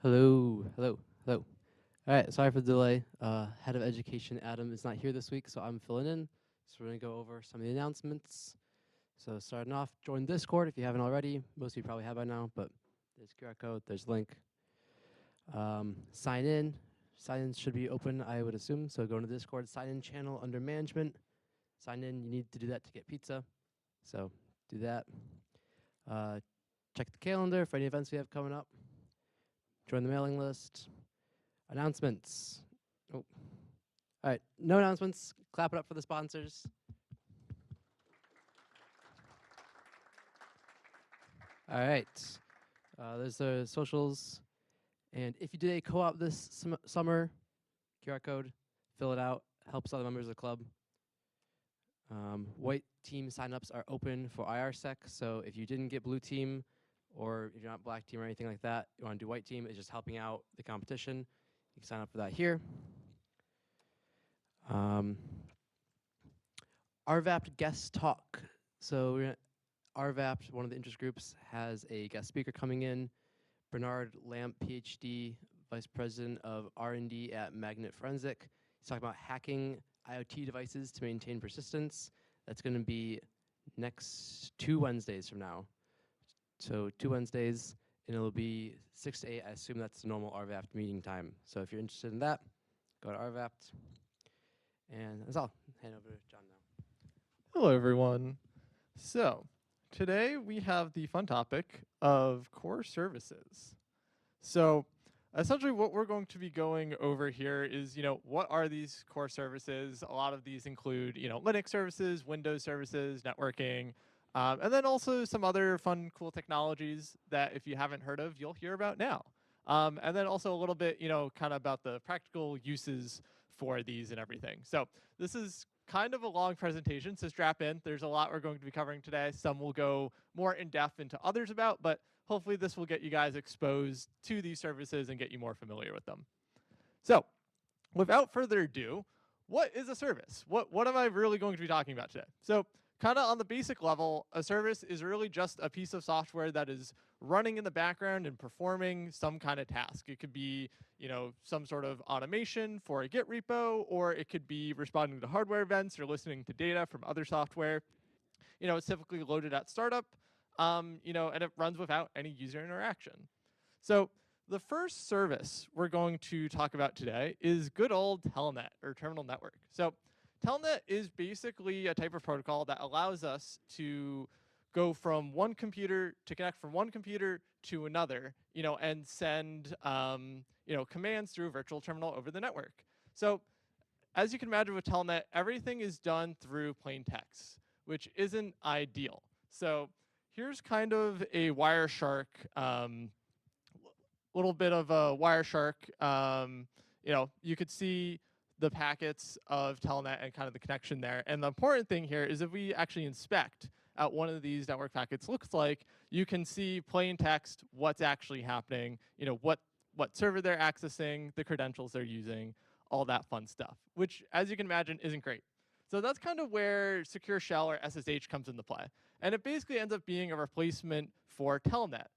Hello, hello, hello. All right, sorry for the delay. Head of Education Adam is not here this week, so I'm filling in. So we're gonna go over some of the announcements. So starting off, join Discord if you haven't already. Most of you probably have by now, but there's QR code, there's link. Sign in. Sign in should be open, I would assume. So go to Discord, sign in channel under management. Sign in. You need to do that to get pizza. So do that. Check the calendar for any events we have coming up. Join the mailing list. Announcements. Oh. All right, no announcements. Clap it up for the sponsors. All right, there's the socials. And if you did a co-op this summer, QR code, fill it out, helps other members of the club. White team signups are open for IRSec, so if you didn't get blue team, or if you're not black team or anything like that, you want to do white team, it's just helping out the competition. You can sign up for that here. RVAP guest talk. So RVAP, one of the interest groups, has a guest speaker coming in. Bernard Lamp, PhD, Vice President of R&D at Magnet Forensic. He's talking about hacking IoT devices to maintain persistence. That's going to be next 2 Wednesdays from now. So 2 Wednesdays, and it'll be 6 to 8. I assume that's the normal RVAP meeting time. So if you're interested in that, go to RVAP. And that's all. Hand over to John now. Hello, everyone. So today we have the fun topic of core services. So essentially what we're going to be going over here is, what are these core services? A lot of these include, Linux services, Windows services, networking, and then also some other fun, cool technologies that if you haven't heard of, you'll hear about now. And then also a little bit, kind of about the practical uses for these and everything. So this is kind of a long presentation, so strap in. There's a lot we're going to be covering today. Some will go more in depth into others about, but hopefully this will get you guys exposed to these services and get you more familiar with them. So without further ado, what is a service? What am I really going to be talking about today? So kind of on the basic level, a service is really just a piece of software that is running in the background and performing some kind of task. It could be, some sort of automation for a Git repo, or it could be responding to hardware events or listening to data from other software. It's typically loaded at startup, and it runs without any user interaction. So the first service we're going to talk about today is good old Telnet, or terminal network. So Telnet is basically a type of protocol that allows us to go from one computer, to connect from one computer to another, and send, commands through a virtual terminal over the network. So as you can imagine with Telnet, everything is done through plain text, which isn't ideal. So here's kind of a Wireshark, little bit of a Wireshark. You could see the packets of Telnet and kind of the connection there. And the important thing here is if we actually inspect at one of these network packets looks like, you can see plain text what's actually happening, what server they're accessing, the credentials they're using, all that fun stuff, which as you can imagine isn't great. So that's kind of where Secure Shell or SSH comes into play. And it basically ends up being a replacement for Telnet,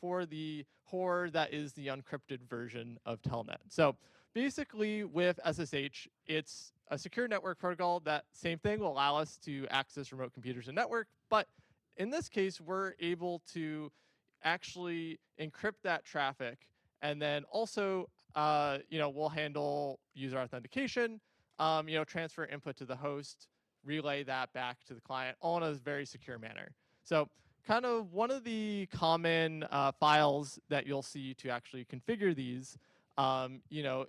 for the HOR that is the encrypted version of Telnet. So basically with SSH, it's a secure network protocol that same thing will allow us to access remote computers and network. But in this case, we're able to actually encrypt that traffic. And then also, we'll handle user authentication, transfer input to the host, relay that back to the client, all in a very secure manner. So kind of one of the common files that you'll see to actually configure these,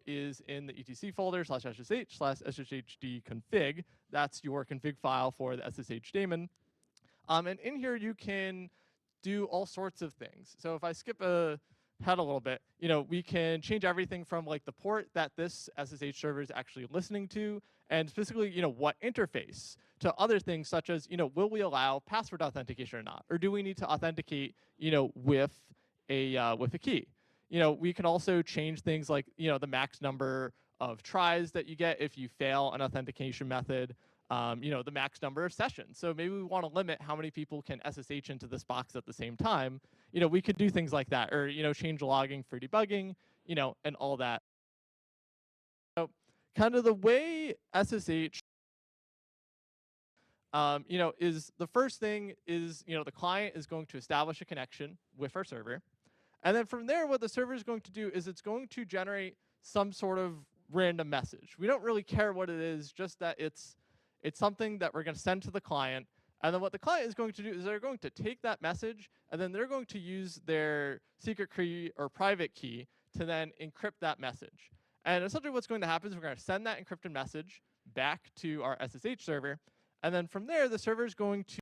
is in the etc folder /ssh/sshd config. That's your config file for the SSH daemon. And in here you can do all sorts of things. So if I skip ahead a little bit, we can change everything from like the port that this SSH server is actually listening to, and specifically, what interface, to other things such as, will we allow password authentication or not, or do we need to authenticate, with a key? We can also change things like, the max number of tries that you get if you fail an authentication method. the max number of sessions. So maybe we want to limit how many people can SSH into this box at the same time. We could do things like that, or change logging for debugging, and all that. So kind of the way SSH is the first thing is, the client is going to establish a connection with our server. And then from there, what the server is going to do is it's going to generate some sort of random message. We don't really care what it is, just that it's something that we're going to send to the client. And then what the client is going to do is they're going to take that message, and then they're going to use their secret key or private key to then encrypt that message. And essentially what's going to happen is we're going to send that encrypted message back to our SSH server. And then from there, the server is going to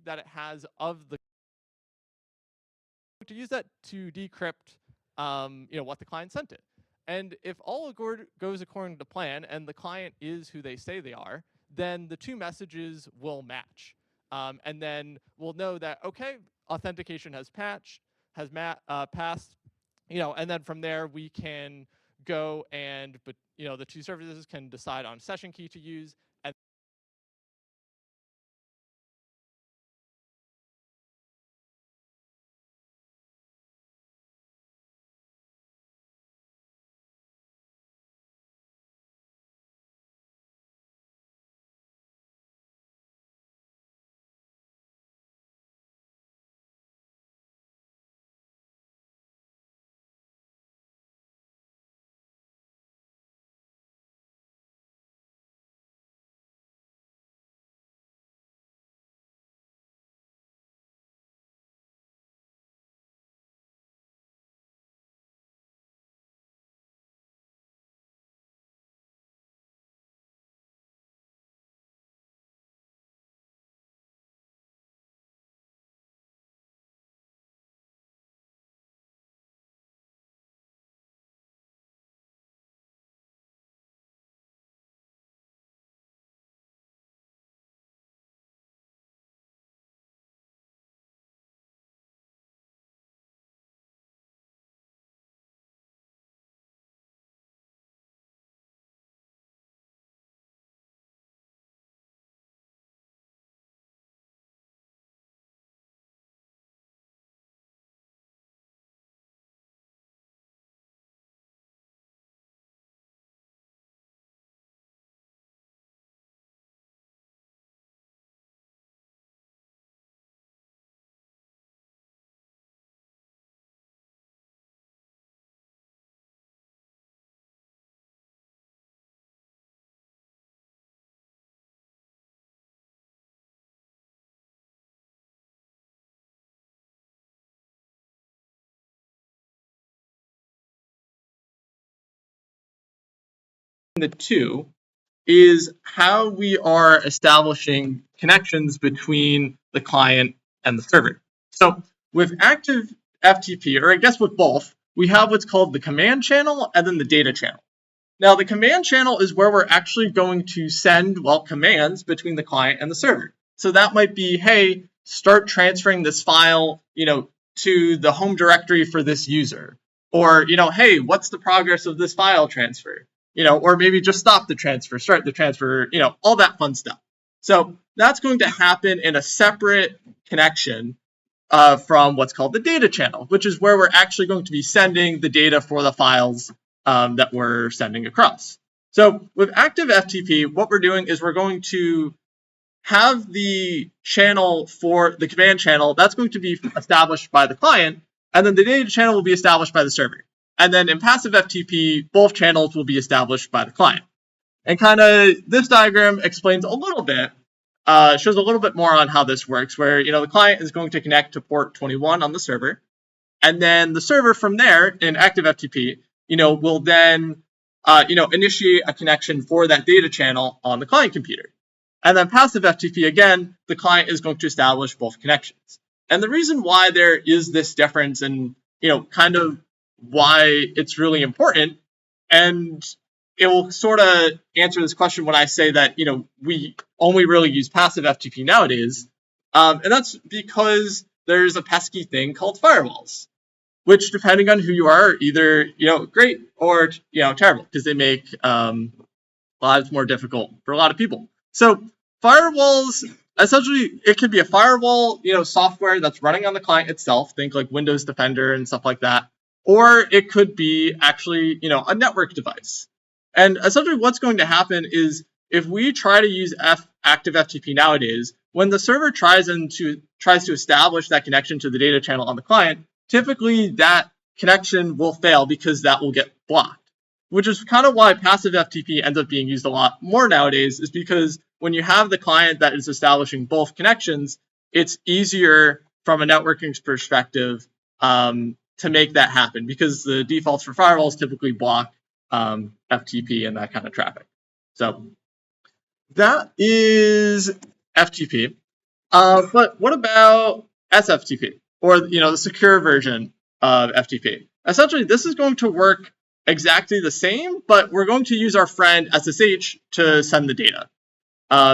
that it has of the to use that to decrypt what the client sent it. And if all goes according to plan and the client is who they say they are, then the two messages will match. And then we'll know that, okay, authentication has passed, and then from there we can go and, the two services can decide on session key to use. And the two is how we are establishing connections between the client and the server. So with active FTP, or I guess with both, we have what's called the command channel and then the data channel. Now, the command channel is where we're actually going to send, commands between the client and the server. So that might be, hey, start transferring this file, to the home directory for this user. Or, hey, what's the progress of this file transfer? Or maybe just stop the transfer, start the transfer, all that fun stuff. So that's going to happen in a separate connection from what's called the data channel, which is where we're actually going to be sending the data for the files that we're sending across. So with active FTP, what we're doing is we're going to have the channel for the command channel that's going to be established by the client, and then the data channel will be established by the server. And then in passive FTP, both channels will be established by the client. And kind of this diagram explains a little bit, shows a little bit more on how this works, where the client is going to connect to port 21 on the server, and then the server from there in active FTP, will then initiate a connection for that data channel on the client computer. And then passive FTP, again, the client is going to establish both connections. And the reason why there is this difference and, kind of why it's really important, and it will sort of answer this question when I say that, we only really use passive FTP nowadays. And that's because there's a pesky thing called firewalls, which, depending on who you are either, great or, terrible, because they make, lives more difficult for a lot of people. So firewalls, essentially, it could be a firewall, software that's running on the client itself. Think like Windows Defender and stuff like that. Or it could be actually, a network device. And essentially what's going to happen is if we try to use active FTP nowadays, when the server tries to establish that connection to the data channel on the client, typically that connection will fail because that will get blocked. Which is kind of why passive FTP ends up being used a lot more nowadays, is because when you have the client that is establishing both connections, it's easier from a networking perspective to make that happen, because the defaults for firewalls typically block FTP and that kind of traffic. So that is FTP. But what about SFTP, or the secure version of FTP? Essentially, this is going to work exactly the same, but we're going to use our friend SSH to send the data.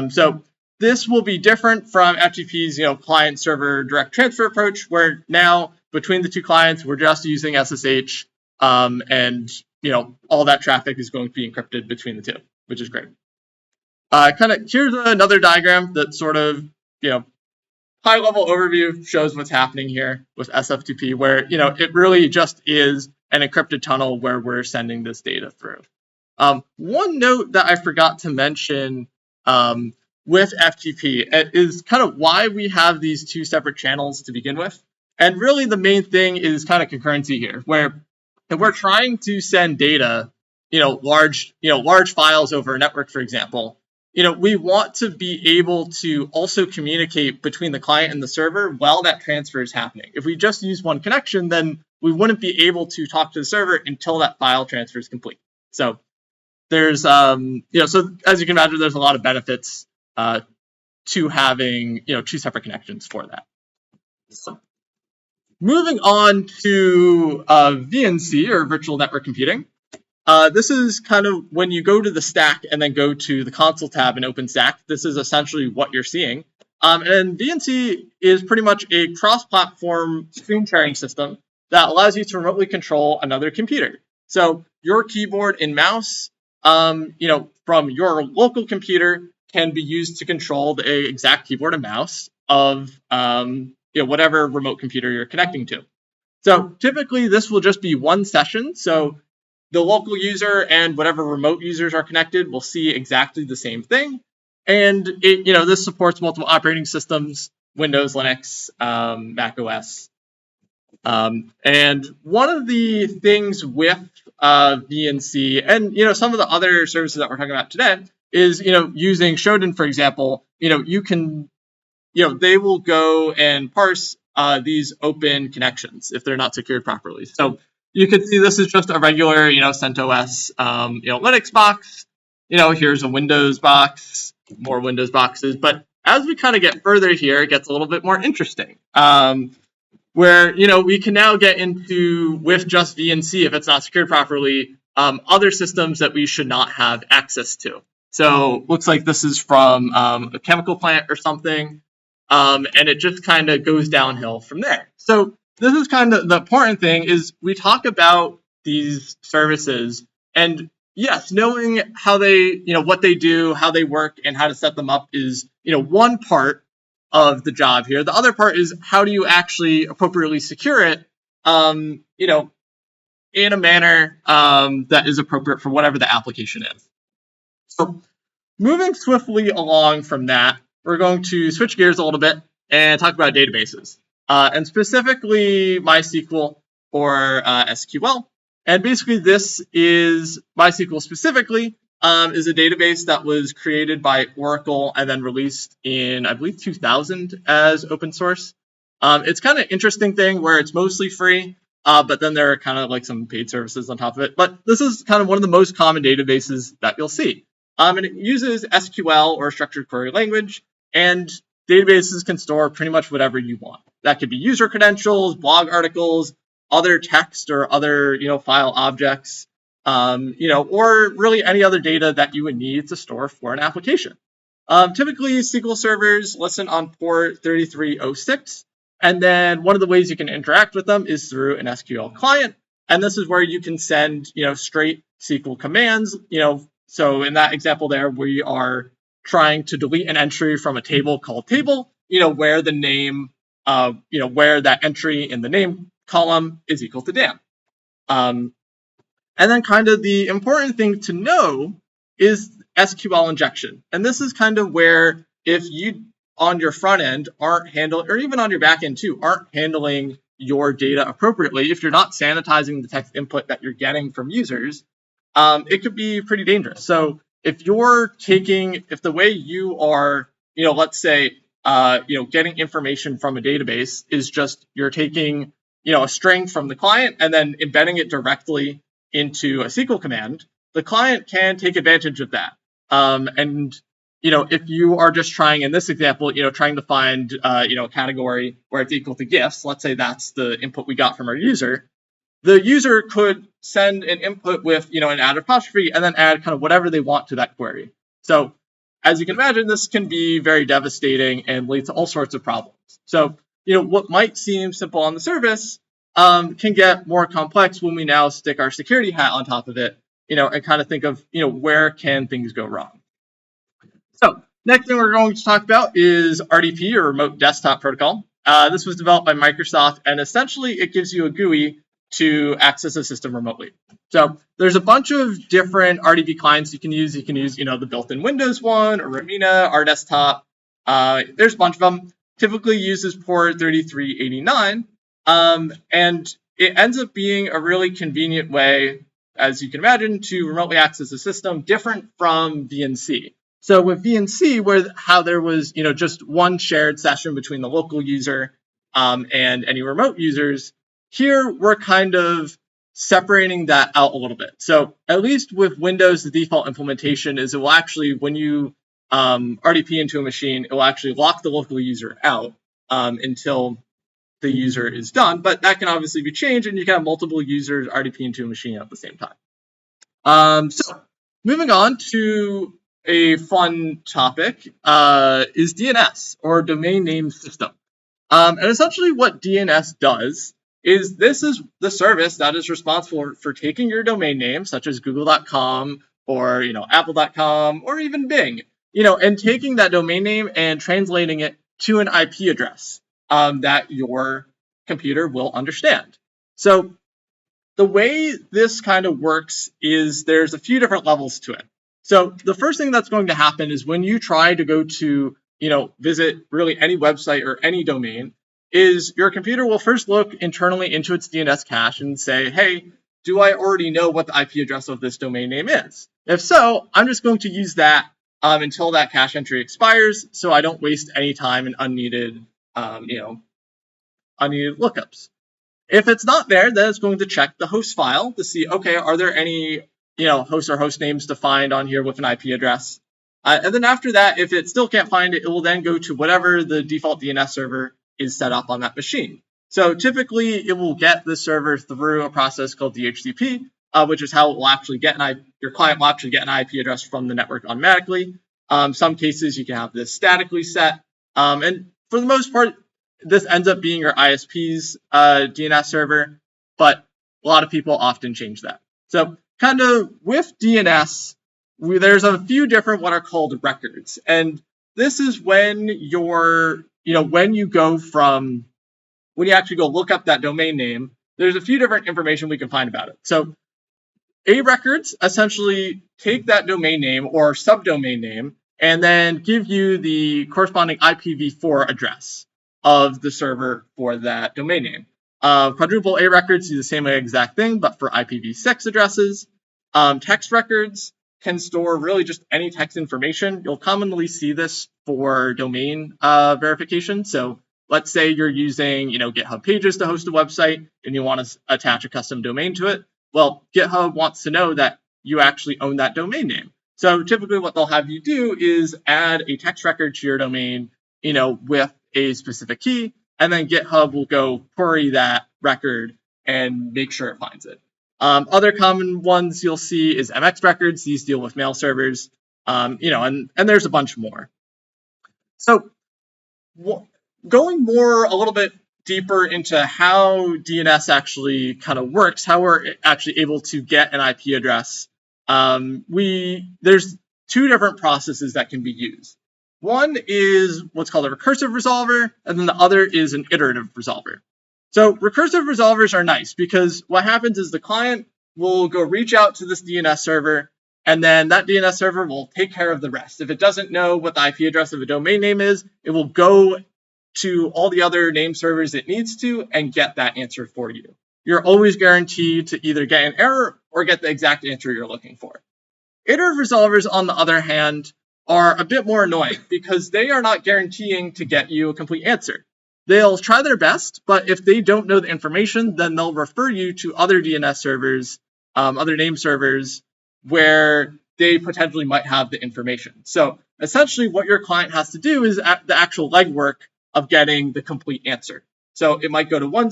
So this will be different from FTP's client-server direct transfer approach, where now between the two clients we're just using SSH, and all that traffic is going to be encrypted between the two, which is great. Here's another diagram that sort of high-level overview shows what's happening here with SFTP, where it really just is an encrypted tunnel where we're sending this data through. One note that I forgot to mention with FTP is kind of why we have these two separate channels to begin with. And really the main thing is kind of concurrency here, where if we're trying to send data, large files over a network, for example, we want to be able to also communicate between the client and the server while that transfer is happening. If we just use one connection, then we wouldn't be able to talk to the server until that file transfer is complete. So there's, so as you can imagine, there's a lot of benefits to having, two separate connections for that. So moving on to VNC, or virtual network computing. This is kind of when you go to the stack and then go to the console tab in OpenStack, this is essentially what you're seeing. And VNC is pretty much a cross-platform screen sharing system that allows you to remotely control another computer. So your keyboard and mouse, from your local computer can be used to control the exact keyboard and mouse of whatever remote computer you're connecting to. So typically this will just be one session. So the local user and whatever remote users are connected will see exactly the same thing. And this supports multiple operating systems, Windows, Linux, Mac OS. And one of the things with VNC and some of the other services that we're talking about today is using Shodan, for example. You can they will go and parse these open connections if they're not secured properly. So you can see this is just a regular CentOS Linux box. Here's a Windows box, more Windows boxes. But as we kind of get further here, it gets a little bit more interesting. Where we can now get into, with just VNC, if it's not secured properly, other systems that we should not have access to. So looks like this is from a chemical plant or something, and it just kind of goes downhill from there. So this is kind of the important thing, is we talk about these services, and yes, knowing how they, what they do, how they work, and how to set them up is, one part of the job here. The other part is how do you actually appropriately secure it, in a manner that is appropriate for whatever the application is. So moving swiftly along from that, we're going to switch gears a little bit and talk about databases, and specifically MySQL or SQL. And basically this is MySQL specifically, is a database that was created by Oracle and then released in, I believe, 2000 as open source. It's kind of an interesting thing where it's mostly free, but then there are kind of like some paid services on top of it. But this is kind of one of the most common databases that you'll see. And it uses SQL, or structured query language, and databases can store pretty much whatever you want. That could be user credentials, blog articles, other text or other file objects, or really any other data that you would need to store for an application. Typically, SQL servers listen on port 3306, and then one of the ways you can interact with them is through an SQL client, and this is where you can send straight SQL commands, So in that example there, we are trying to delete an entry from a table called table, where the name, where that entry in the name column is equal to Dan. And then kind of the important thing to know is SQL injection. And this is kind of where if you on your front end aren't handling, or even on your back end too, aren't handling your data appropriately, if you're not sanitizing the text input that you're getting from users, it could be pretty dangerous. So if the way you are, let's say, getting information from a database is just you're taking, a string from the client and then embedding it directly into a SQL command, the client can take advantage of that. And if you are just trying, in this example, trying to find, a category where it's equal to gifts, let's say that's the input we got from our user, the user could send an input with, an add apostrophe and then add kind of whatever they want to that query. So as you can imagine, this can be very devastating and lead to all sorts of problems. So, what might seem simple on the surface can get more complex when we now stick our security hat on top of it, and kind of think of, where can things go wrong. So next thing we're going to talk about is RDP, or Remote Desktop Protocol. This was developed by Microsoft, and essentially it gives you a GUI to access a system remotely. So there's a bunch of different RDP clients you can use. You can use, the built-in Windows one, or Ramina, RDesktop. There's a bunch of them. Typically uses port 3389, and it ends up being a really convenient way, as you can imagine, to remotely access a system, different from VNC. So with VNC, how there was, just one shared session between the local user and any remote users, here we're kind of separating that out a little bit. So at least with Windows, the default implementation is it will actually, when you RDP into a machine, it will actually lock the local user out until the user is done. But that can obviously be changed, and you can have multiple users RDP into a machine at the same time. So moving on to a fun topic is DNS, or Domain Name System. And essentially what DNS does is this is the service that is responsible for taking your domain name, such as google.com or apple.com or even Bing, and taking that domain name and translating it to an IP address that your computer will understand. So the way this kind of works is there's a few different levels to it. So the first thing that's going to happen is when you try to go to, visit really any website or any domain, is your computer will first look internally into its DNS cache and say, hey, do I already know what the IP address of this domain name is? If so, I'm just going to use that until that cache entry expires, so I don't waste any time in unneeded lookups. If it's not there, then it's going to check the host file to see, okay, are there any hosts or host names defined on here with an IP address? And then after that, if it still can't find it, it will then go to whatever the default DNS server is set up on that machine. So typically, it will get the server through a process called DHCP, which is how it will actually get your client will actually get an IP address from the network automatically. Some cases, you can have this statically set. And for the most part, this ends up being your ISP's DNS server, but a lot of people often change that. So kind of with DNS, there's a few different what are called records. And this is when when you actually go look up that domain name, there's a few different information we can find about it. So A records essentially take that domain name or subdomain name and then give you the corresponding IPv4 address of the server for that domain name. Quadruple A records do the same exact thing, but for IPv6 addresses. Text records can store really just any text information. You'll commonly see this for domain verification. So let's say you're using GitHub Pages to host a website and you want to attach a custom domain to it. Well, GitHub wants to know that you actually own that domain name. So typically what they'll have you do is add a text record to your domain, with a specific key, and then GitHub will go query that record and make sure it finds it. Other common ones you'll see is MX records. These deal with mail servers, and there's a bunch more. So going a little bit deeper into how DNS actually kind of works, how we're actually able to get an IP address there's two different processes that can be used. One is what's called a recursive resolver, and then the other is an iterative resolver. So recursive resolvers are nice because what happens is the client will go reach out to this DNS server, and then that DNS server will take care of the rest. If it doesn't know what the IP address of a domain name is, it will go to all the other name servers it needs to and get that answer for you. You're always guaranteed to either get an error or get the exact answer you're looking for. Iterative resolvers, on the other hand, are a bit more annoying because they are not guaranteeing to get you a complete answer. They'll try their best, but if they don't know the information, then they'll refer you to other DNS servers, other name servers, where they potentially might have the information. So essentially what your client has to do is the actual legwork of getting the complete answer. So it might go to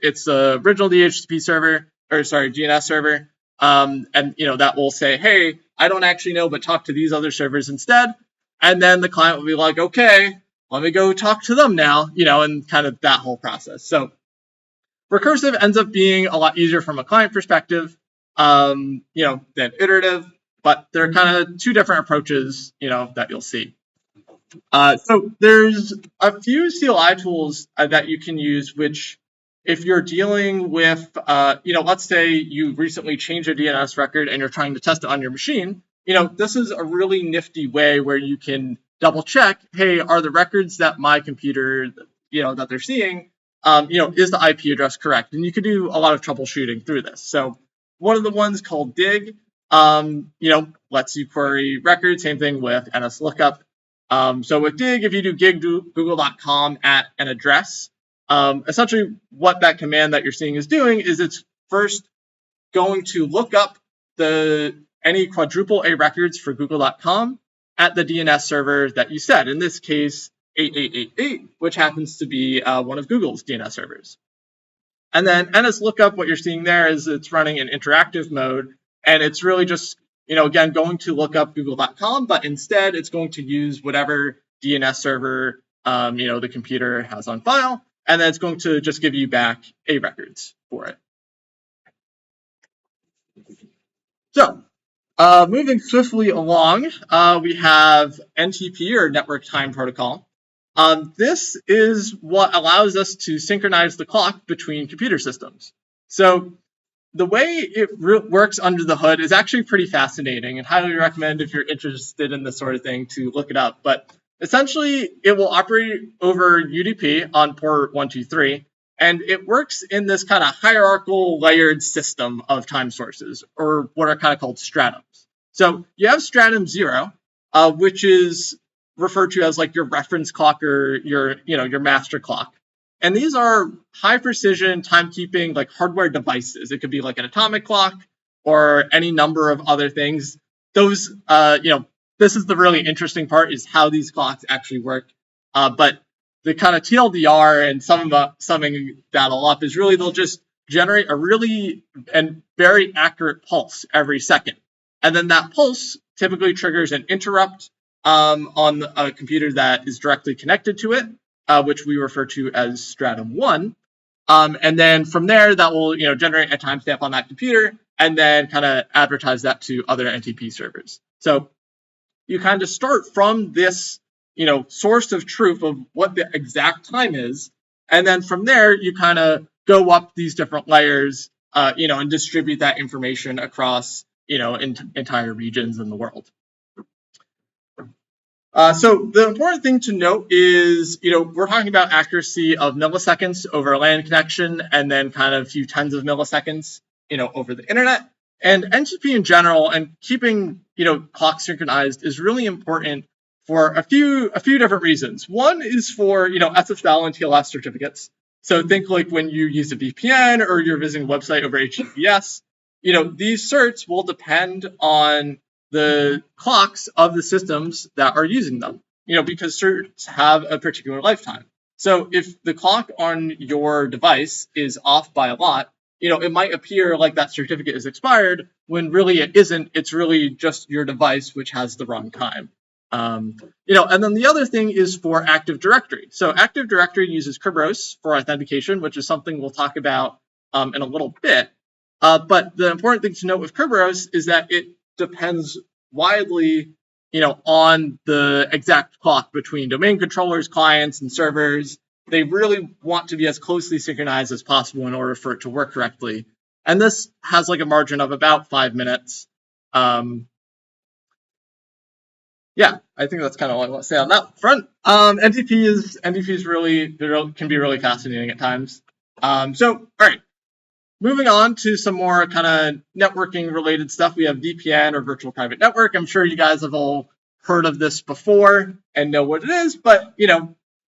it's the original DHCP server, DNS server, and that will say, hey, I don't actually know, but talk to these other servers instead. And then the client will be like, okay, let me go talk to them now, and kind of that whole process. So recursive ends up being a lot easier from a client perspective, than iterative, but they're kind of two different approaches, that you'll see. So there's a few CLI tools that you can use, which if you're dealing with, let's say you recently changed a DNS record and you're trying to test it on your machine, this is a really nifty way where you can double check, hey, are the records that my computer, that they're seeing, is the IP address correct? And you can do a lot of troubleshooting through this. So one of the ones called dig, lets you query records, same thing with NSLookup. So with dig, if you do gig google.com at an address, essentially what that command that you're seeing is doing is it's first going to look up any quadruple A records for google.com at the DNS server that you set, in this case 8888, which happens to be one of Google's DNS servers. And then NSLookup, what you're seeing there is it's running in interactive mode, and it's really just again, going to look up google.com, but instead it's going to use whatever DNS server, the computer has on file, and then it's going to just give you back A records for it. So, moving swiftly along, we have NTP, or Network Time Protocol. This is what allows us to synchronize the clock between computer systems. So, the way it works under the hood is actually pretty fascinating, and highly recommend if you're interested in this sort of thing to look it up. But essentially, it will operate over UDP on port 123, and it works in this kind of hierarchical layered system of time sources, or what are kind of called stratums. So you have stratum 0, which is referred to as like your reference clock or your master clock. And these are high precision timekeeping, like hardware devices. It could be like an atomic clock or any number of other things. Those, this is the really interesting part, is how these clocks actually work. But the kind of TLDR and summing that all up is really they'll just generate a really and very accurate pulse every second. And then that pulse typically triggers an interrupt on a computer that is directly connected to it, which we refer to as stratum 1. And then from there, that will generate a timestamp on that computer and then kind of advertise that to other NTP servers. So you kind of start from this source of truth of what the exact time is, and then from there you kind of go up these different layers, and distribute that information across entire regions in the world. So the important thing to note is, we're talking about accuracy of milliseconds over a LAN connection, and then kind of a few tens of milliseconds, over the internet. And NTP in general, and keeping, clocks synchronized is really important for a few different reasons. One is for, SSL and TLS certificates. So think like when you use a VPN or you're visiting a website over HTTPS, these certs will depend on the clocks of the systems that are using them, because certs have a particular lifetime. So if the clock on your device is off by a lot, it might appear like that certificate is expired when really it isn't. It's really just your device which has the wrong time. And then the other thing is for Active Directory. So Active Directory uses Kerberos for authentication, which is something we'll talk about in a little bit. But the important thing to note with Kerberos is that it depends widely, on the exact clock between domain controllers, clients, and servers. They really want to be as closely synchronized as possible in order for it to work correctly. And this has like a margin of about 5 minutes. Yeah, I think that's kind of all I want to say on that front. NTP really can be really fascinating at times. So, all right, moving on to some more kind of networking related stuff. We have VPN or virtual private network. I'm sure you guys have all heard of this before and know what it is, but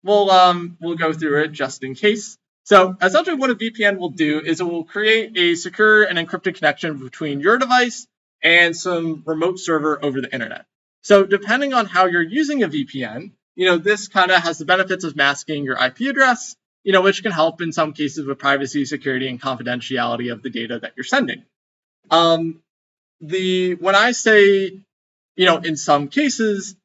we'll go through it just in case. So essentially what a VPN will do is it will create a secure and encrypted connection between your device and some remote server over the internet. So depending on how you're using a VPN, this kind of has the benefits of masking your IP address, which can help in some cases with privacy, security, and confidentiality of the data that you're sending. When I say, in some cases,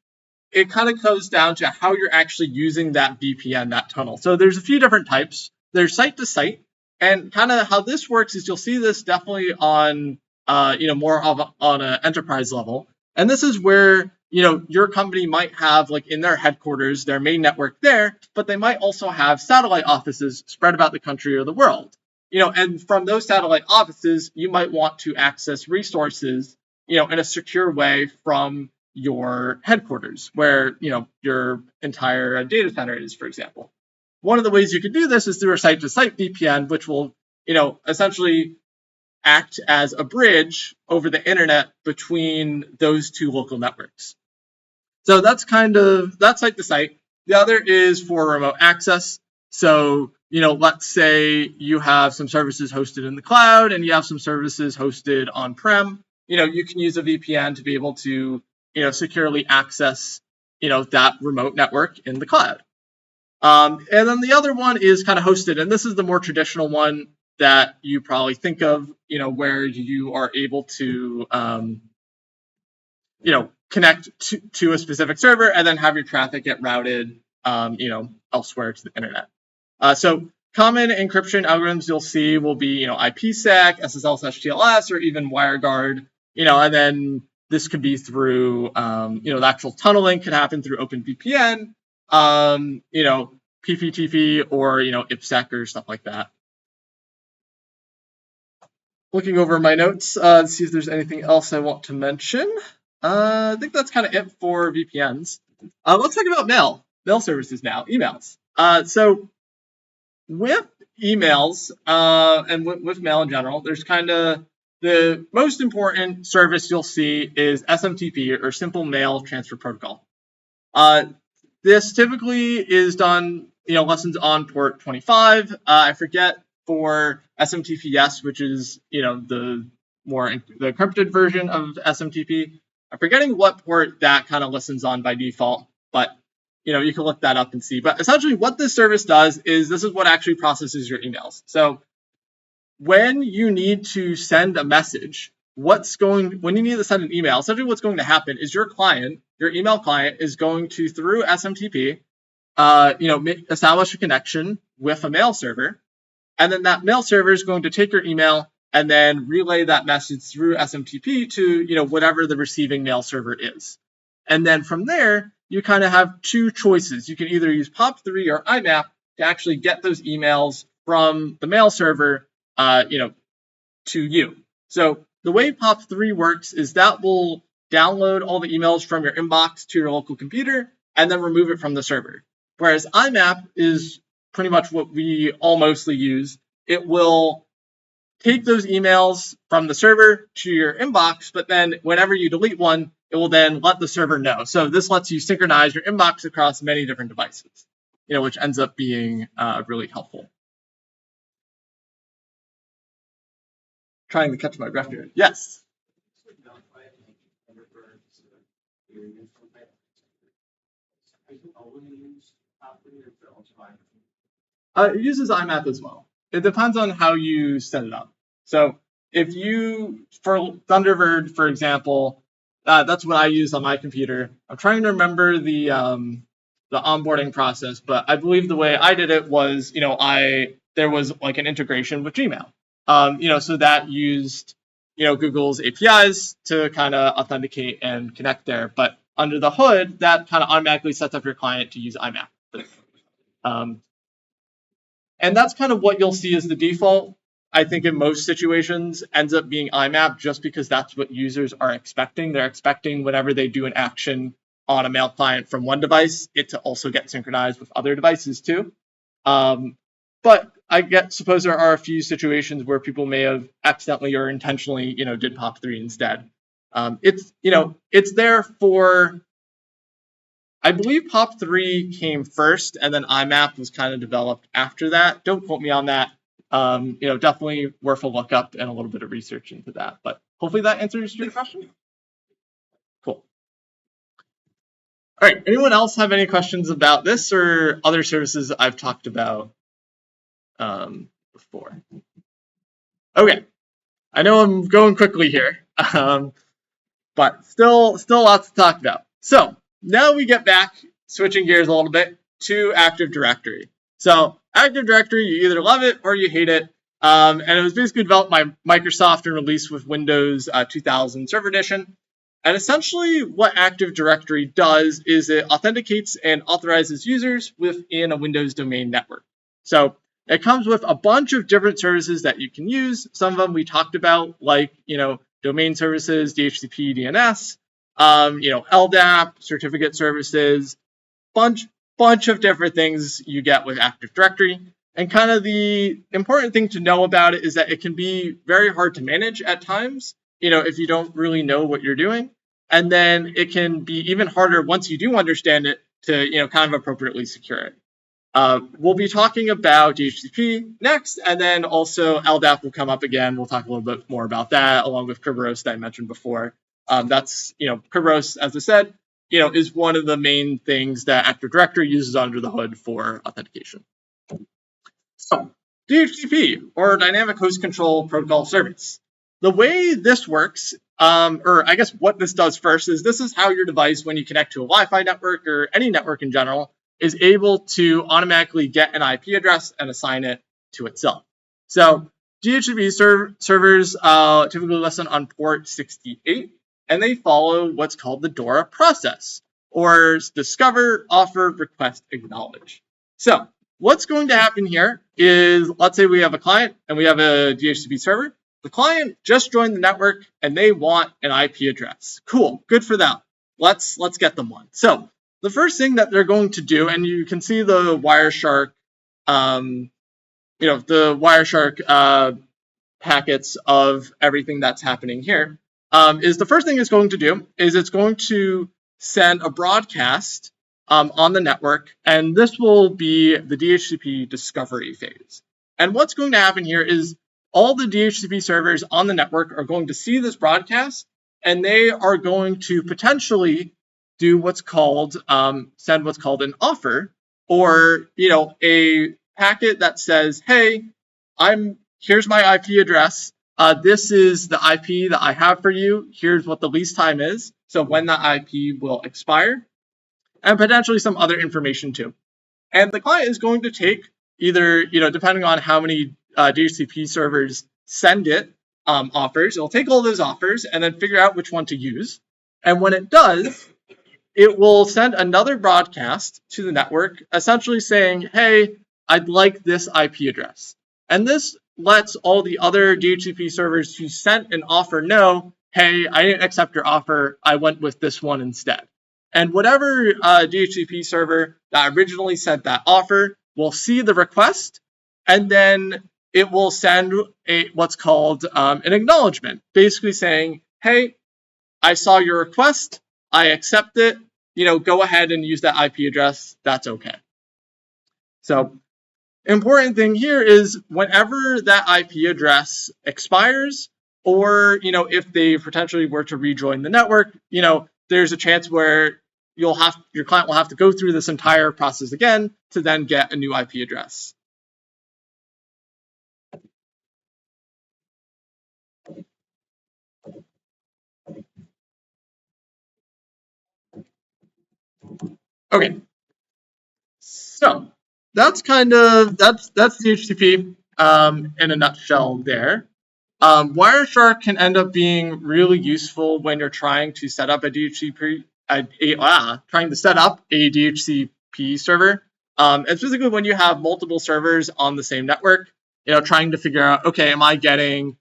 it kind of goes down to how you're actually using that VPN, that tunnel. So there's a few different types. There's site to site, and kind of how this works is you'll see this definitely on, more of on an enterprise level. And this is where, your company might have, like in their headquarters, their main network there, but they might also have satellite offices spread about the country or the world. And from those satellite offices, you might want to access resources, in a secure way from your headquarters, where, your entire data center is, for example. One of the ways you can do this is through a site-to-site VPN, which will, essentially act as a bridge over the internet between those two local networks. So that's site to site. The other is for remote access. So, let's say you have some services hosted in the cloud and you have some services hosted on-prem. You can use a VPN to be able to, securely access, that remote network in the cloud. And then the other one is kind of hosted, and this is the more traditional one that you probably think of, where you are able to, connect to a specific server and then have your traffic get routed, elsewhere to the internet. So common encryption algorithms you'll see will be, IPsec, SSL/TLS, or even WireGuard, and then this could be through, the actual tunneling could happen through OpenVPN, PPTP, or, IPsec or stuff like that. Looking over my notes to see if there's anything else I want to mention. I think that's kind of it for VPNs. Let's talk about mail services now, emails. So with emails and with mail in general, there's kind of the most important service you'll see is SMTP, or Simple Mail Transfer Protocol. This typically is done, lessons on port 25. I forget for SMTPS, which is, the encrypted version of SMTP. I'm forgetting what port that kind of listens on by default, but, you can look that up and see. But essentially what this service does is this is what actually processes your emails. So when you need to send a message, when you need to send an email, essentially what's going to happen is your email client is going to, through SMTP, establish a connection with a mail server. And then that mail server is going to take your email and then relay that message through SMTP to, whatever the receiving mail server is. And then from there, you kind of have two choices. You can either use POP3 or IMAP to actually get those emails from the mail server, to you. So the way POP3 works is that will download all the emails from your inbox to your local computer and then remove it from the server. Whereas IMAP is pretty much what we all mostly use. It will take those emails from the server to your inbox, but then whenever you delete one, it will then let the server know. So this lets you synchronize your inbox across many different devices, which ends up being really helpful. Trying to catch my breath here. Yes. It uses IMAP as well. It depends on how you set it up. So if you, for Thunderbird, for example, that's what I use on my computer. I'm trying to remember the onboarding process, but I believe the way I did it was, there was like an integration with Gmail. So that used, Google's APIs to kind of authenticate and connect there. But under the hood, that kind of automatically sets up your client to use IMAP. And that's kind of what you'll see as the default. I think in most situations ends up being IMAP just because that's what users are expecting. They're expecting whenever they do an action on a mail client from one device, it to also get synchronized with other devices too. But I suppose there are a few situations where people may have accidentally or intentionally, did POP3 instead. It's there for, I believe POP3 came first, and then IMAP was kind of developed after that. Don't quote me on that. Definitely worth a look up and a little bit of research into that. But hopefully that answers your question. Cool. All right. Anyone else have any questions about this or other services I've talked about before? Okay. I know I'm going quickly here, but still lots to talk about. So now we get back, switching gears a little bit, to Active Directory. So Active Directory, you either love it or you hate it. And it was basically developed by Microsoft and released with Windows 2000 Server Edition. And essentially what Active Directory does is it authenticates and authorizes users within a Windows domain network. So it comes with a bunch of different services that you can use. Some of them we talked about, like, domain services, DHCP, DNS, LDAP, certificate services, bunch of different things you get with Active Directory. And kind of the important thing to know about it is that it can be very hard to manage at times, if you don't really know what you're doing. And then it can be even harder once you do understand it to, kind of appropriately secure it. We'll be talking about DHCP next, and then also LDAP will come up again. We'll talk a little bit more about that, along with Kerberos that I mentioned before. That's, Kerberos, as I said, is one of the main things that Active Directory uses under the hood for authentication. So, DHCP, or Dynamic Host Control Protocol Service. The way this works, or I guess what this does first, is this is how your device, when you connect to a Wi-Fi network or any network in general, is able to automatically get an IP address and assign it to itself. So DHCP servers typically listen on port 68, and they follow what's called the DORA process, or discover, offer, request, acknowledge. So what's going to happen here is, let's say we have a client and we have a DHCP server. The client just joined the network and they want an IP address. Cool, good for them. Let's get them one. So the first thing that they're going to do, and you can see the Wireshark, the Wireshark packets of everything that's happening here, is the first thing it's going to do is it's going to send a broadcast on the network, and this will be the DHCP discovery phase. And what's going to happen here is all the DHCP servers on the network are going to see this broadcast, and they are going to potentially do what's called, send what's called an offer, or, a packet that says, hey, here's my IP address. This is the IP that I have for you. Here's what the lease time is. So when that IP will expire, and potentially some other information too. And the client is going to take either, depending on how many DHCP servers send it offers, it'll take all those offers and then figure out which one to use. And when it does, it will send another broadcast to the network, essentially saying, hey, I'd like this IP address. And this lets all the other DHCP servers who sent an offer know, hey, I didn't accept your offer, I went with this one instead. And whatever DHCP server that originally sent that offer will see the request, and then it will send what's called an acknowledgement, basically saying, hey, I saw your request, I accept it, go ahead and use that IP address, that's okay. So important thing here is whenever that IP address expires, or, if they potentially were to rejoin the network, there's a chance where your client will have to go through this entire process again to then get a new IP address. Okay, so that's kind of that's DHCP in a nutshell there. Wireshark can end up being really useful when you're trying to set up a DHCP, trying to set up a DHCP server. It's basically when you have multiple servers on the same network, trying to figure out, okay, am I getting,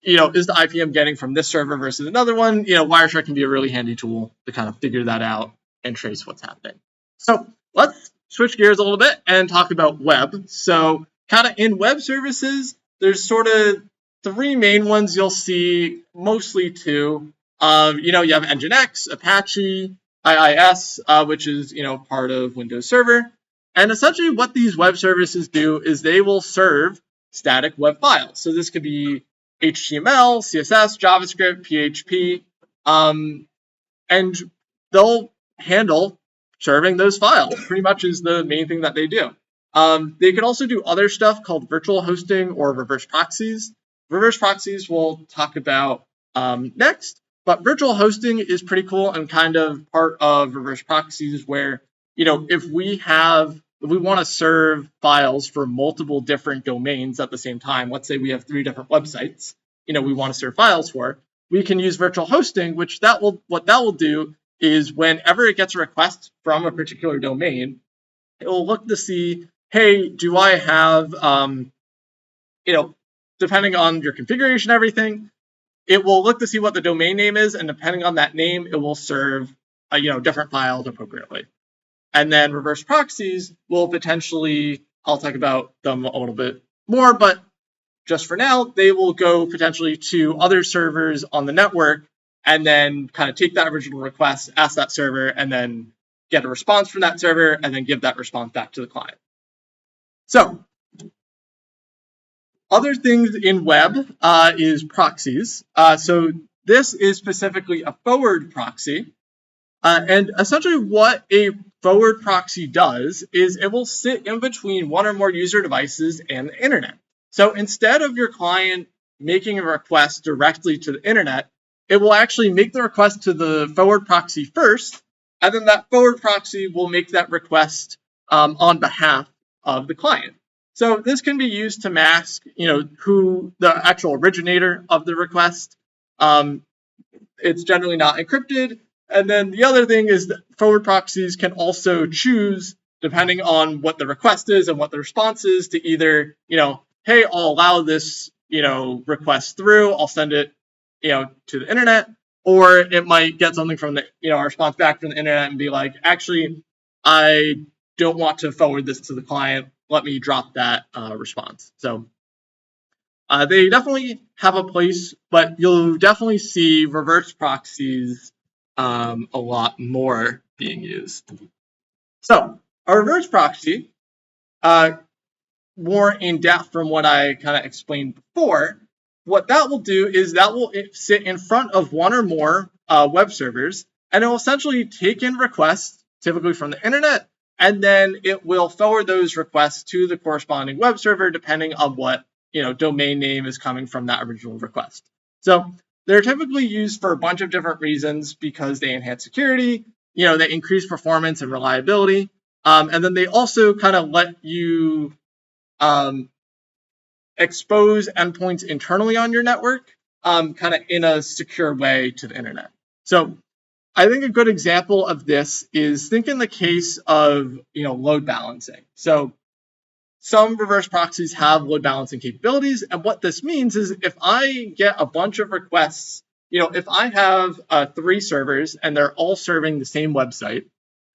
is the IP I'm getting from this server versus another one? Wireshark can be a really handy tool to kind of figure that out and trace what's happening. So let's switch gears a little bit and talk about web. So kind of in web services, there's sort of three main ones you'll see, mostly two. You have Nginx, Apache, IIS, which is part of Windows Server. And essentially what these web services do is they will serve static web files. So this could be HTML, CSS, JavaScript, PHP, and they'll handle serving those files. Pretty much is the main thing that they do. They can also do other stuff called virtual hosting or reverse proxies. Reverse proxies we'll talk about next, but virtual hosting is pretty cool and kind of part of reverse proxies where, if we want to serve files for multiple different domains at the same time, let's say we have 3 different websites, we want to serve files for, we can use virtual hosting, which what that will do is whenever it gets a request from a particular domain, it will look to see, hey, do I have, depending on your configuration, everything, it will look to see what the domain name is, and depending on that name, it will serve, different files appropriately. And then reverse proxies will potentially, I'll talk about them a little bit more, but just for now, they will go potentially to other servers on the network and then kind of take that original request, ask that server, and then get a response from that server, and then give that response back to the client. So, other things in web is proxies. So this is specifically a forward proxy. And essentially what a forward proxy does is it will sit in between one or more user devices and the internet. So instead of your client making a request directly to the internet, it will actually make the request to the forward proxy first, and then that forward proxy will make that request on behalf of the client. So this can be used to mask, who the actual originator of the request. It's generally not encrypted. And then the other thing is that forward proxies can also choose, depending on what the request is and what the response is, to either, hey, I'll allow this, request through, I'll send it, to the internet, or it might get something from the, a response back from the internet and be like, actually, I don't want to forward this to the client, let me drop that response. So they definitely have a place, but you'll definitely see reverse proxies a lot more being used. So a reverse proxy, more in depth from what I kind of explained before, what that will do is that will sit in front of one or more web servers, and it will essentially take in requests, typically from the internet, and then it will forward those requests to the corresponding web server depending on what domain name is coming from that original request. So they're typically used for a bunch of different reasons because they enhance security, they increase performance and reliability, and then they also kind of let you expose endpoints internally on your network kind of in a secure way to the internet. So I think a good example of this is think in the case of load balancing. So some reverse proxies have load balancing capabilities, and what this means is if I get a bunch of requests, if I have 3 servers and they're all serving the same website,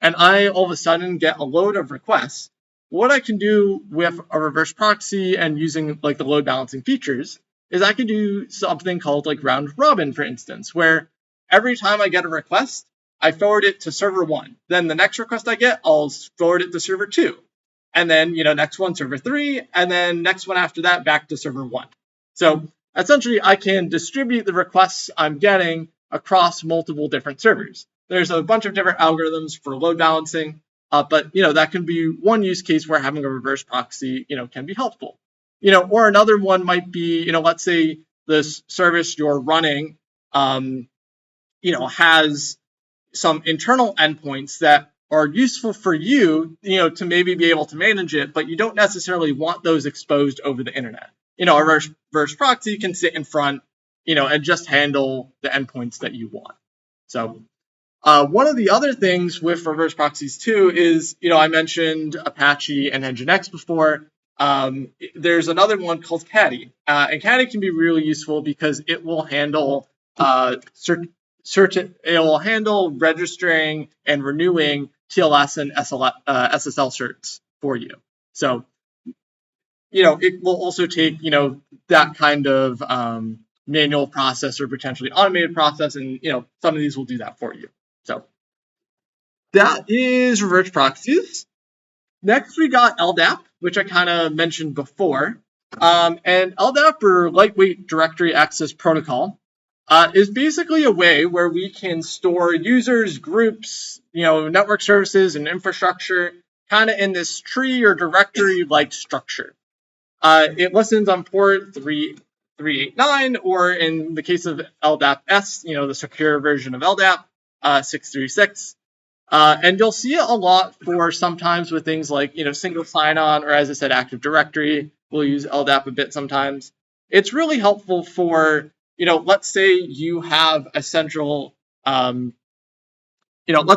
and I all of a sudden get a load of requests, what I can do with a reverse proxy and using like the load balancing features is I can do something called like round robin, for instance, where every time I get a request, I forward it to server 1. Then the next request I get, I'll forward it to server 2. And then, next one, server 3, and then next one after that, back to server 1. So essentially, I can distribute the requests I'm getting across multiple different servers. There's a bunch of different algorithms for load balancing, but, that can be one use case where having a reverse proxy, can be helpful. Or another one might be, let's say this service you're running, has some internal endpoints that are useful for you, to maybe be able to manage it, but you don't necessarily want those exposed over the internet. a reverse proxy can sit in front, and just handle the endpoints that you want. So one of the other things with reverse proxies too is, I mentioned Apache and Nginx before. There's another one called Caddy, and Caddy can be really useful because it will handle it will handle registering and renewing TLS and SSL certs for you. So, it will also take, that kind of manual process or potentially automated process, and some of these will do that for you. So that is reverse proxies. Next, we got LDAP, which I kind of mentioned before. And LDAP, or Lightweight Directory Access Protocol, is basically a way where we can store users, groups, network services, and infrastructure kind of in this tree or directory-like structure. It listens on port 389, or in the case of LDAP-S, the secure version of LDAP, 636. And you'll see it a lot for sometimes with things like, single sign-on, or as I said, Active Directory. We'll use LDAP a bit sometimes. It's really helpful for, let's say you have a central, let's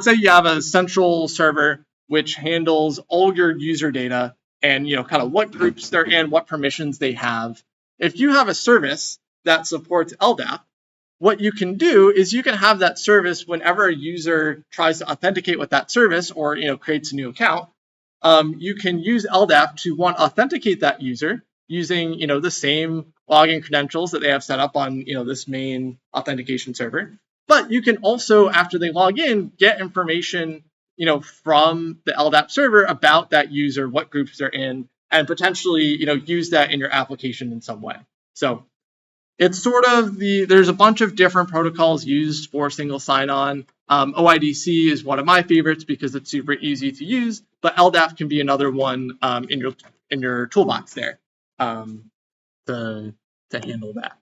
say you have a central server which handles all your user data and, kind of what groups they're in, what permissions they have. If you have a service that supports LDAP, what you can do is you can have that service whenever a user tries to authenticate with that service or, creates a new account. You can use LDAP to authenticate that user using, the same login credentials that they have set up on, this main authentication server. But you can also, after they log in, get information, from the LDAP server about that user, what groups they're in, and potentially, use that in your application in some way. So it's sort of there's a bunch of different protocols used for single sign-on. OIDC is one of my favorites because it's super easy to use, but LDAP can be another one in your toolbox there to handle that.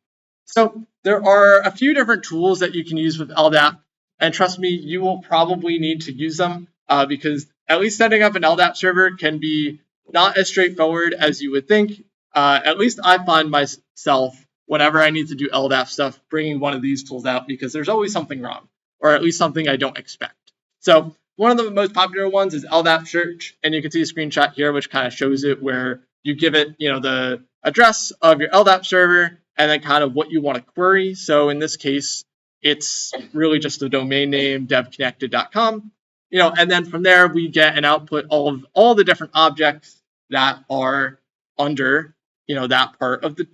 So there are a few different tools that you can use with LDAP, and trust me, you will probably need to use them because at least setting up an LDAP server can be not as straightforward as you would think. At least I find myself, whenever I need to do LDAP stuff, bringing one of these tools out because there's always something wrong, or at least something I don't expect. So one of the most popular ones is LDAP Search, and you can see a screenshot here which kind of shows it, where you give it, the address of your LDAP server and then kind of what you want to query. So in this case, it's really just the domain name devconnected.com, and then from there we get an output of all the different objects that are under, that part of the